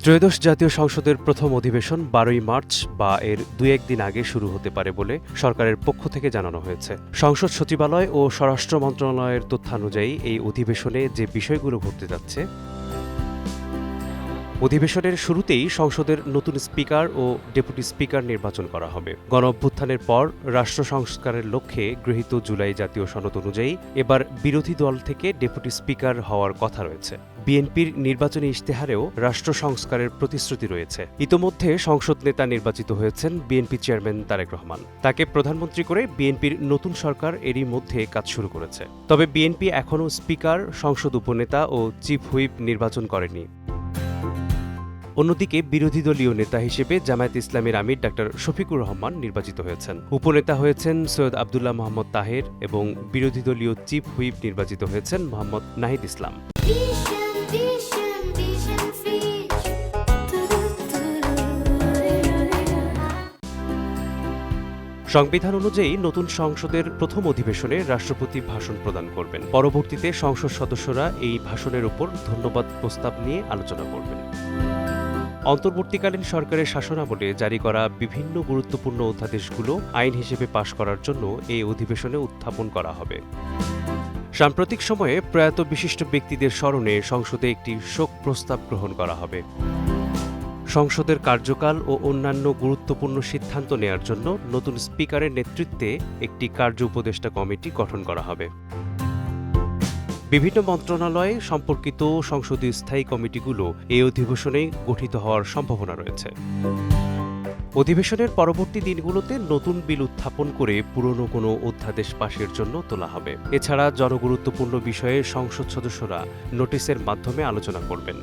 ত্রয়োদশ জাতীয় সংসদের প্রথম অধিবেশন ১২ই মার্চ বা এর দুই-এক দিন আগে শুরু হতে পারে বলে সরকারের পক্ষ থেকে জানানো হয়েছে। সংসদ সচিবালয় ও স্বরাষ্ট্র মন্ত্রণালয়ের তথ্যানুযায়ী এই অধিবেশনে যে বিষয়গুলো ঘটতে যাচ্ছে, অধিবেশনের শুরুতেই সংসদের নতুন স্পিকার ও ডেপুটি স্পিকার নির্বাচন করা হবে। গণঅভ্যুত্থানের পর রাষ্ট্র সংস্কারের লক্ষ্যে গৃহীত জুলাই জাতীয় সনদ অনুযায়ী এবার বিরোধী দল থেকে ডেপুটি স্পিকার হওয়ার কথা রয়েছে। বিএনপির নির্বাচনী ইশতেহারেও রাষ্ট্র সংস্কারের প্রতিশ্রুতি রয়েছে। ইতোমধ্যে সংসদ নেতা নির্বাচিত হয়েছেন বিএনপি চেয়ারম্যান তারেক রহমান। তাকে প্রধানমন্ত্রী করে বিএনপির নতুন সরকার এরই মধ্যে কাজ শুরু করেছে। তবে বিএনপি এখনও স্পিকার, সংসদ উপনেতা ও চিফ হুইপ নির্বাচন করেনি। অন্যদিকে বিরোধী দলীয় নেতা হিসেবে জামায়াত ইসলামের আমির ডা শফিকুর রহমান নির্বাচিত হয়েছেন। উপনেতা হয়েছেন সৈয়দ আবদুল্লাহ মোহাম্মদ তাহের এবং বিরোধী দলীয় চিফ হুইপ নির্বাচিত হয়েছেন মোহাম্মদ নাহিদ ইসলাম। সংবিধান অনুযায়ী নতুন সংসদের প্রথম অধিবেশনে রাষ্ট্রপতি ভাষণ প্রদান করবেন। পরবর্তীতে সংসদ সদস্যরা এই ভাষণের উপর ধন্যবাদ প্রস্তাব নিয়ে আলোচনা করবেন। অন্তর্বর্তীকালীন সরকারের শাসনামলে জারি করা বিভিন্ন গুরুত্বপূর্ণ অধ্যাদেশগুলো আইন হিসেবে পাশ করার জন্য এই অধিবেশনে উত্থাপন করা হবে। সাম্প্রতিক সময়ে প্রয়াত বিশিষ্ট ব্যক্তিদের স্মরণে সংসদে একটি শোক প্রস্তাব গ্রহণ করা হবে। সংসদের কার্যকাল ও অন্যান্য গুরুত্বপূর্ণ সিদ্ধান্ত নেয়ার জন্য নতুন স্পিকারের নেতৃত্বে একটি কার্য উপদেষ্টা কমিটি গঠন করা হবে। বিভিন্ন মন্ত্রণালয়ে সম্পর্কিত সংসদীয় স্থায়ী কমিটিগুলো এই অধিবেশনে গঠিত হওয়ার সম্ভাবনা রয়েছে। অধিবেশনের পরবর্তী দিনগুলোতে নতুন বিল উত্থাপন করে পুরনো কোনো অধ্যাদেশ পাশের জন্য তোলা হবে। এছাড়া জনগুরুত্বপূর্ণ বিষয়ে সংসদ সদস্যরা নোটিশের মাধ্যমে আলোচনা করবেন।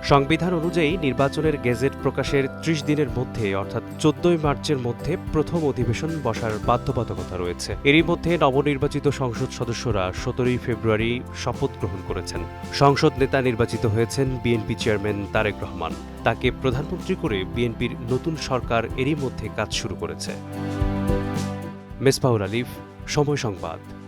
সংবিধান অনুযায়ী নির্বাচনের গেজেট প্রকাশের ৩০ দিনের মধ্যে অর্থাৎ ১৪ই মার্চের মধ্যে প্রথম অধিবেশন বসার বাধ্যবাধকতা রয়েছে। এরই মধ্যে নবনির্বাচিত সংসদ সদস্যরা ১৭ই ফেব্রুয়ারি শপথ গ্রহণ করেছেন। সংসদ নেতা নির্বাচিত হয়েছেন বিএনপি চেয়ারম্যান তারেক রহমান। তাকে প্রধানমন্ত্রী করে বিএনপির নতুন সরকার এরই মধ্যে কাজ শুরু করেছে। মেসবাহুল আলিফ, সময় সংবাদ।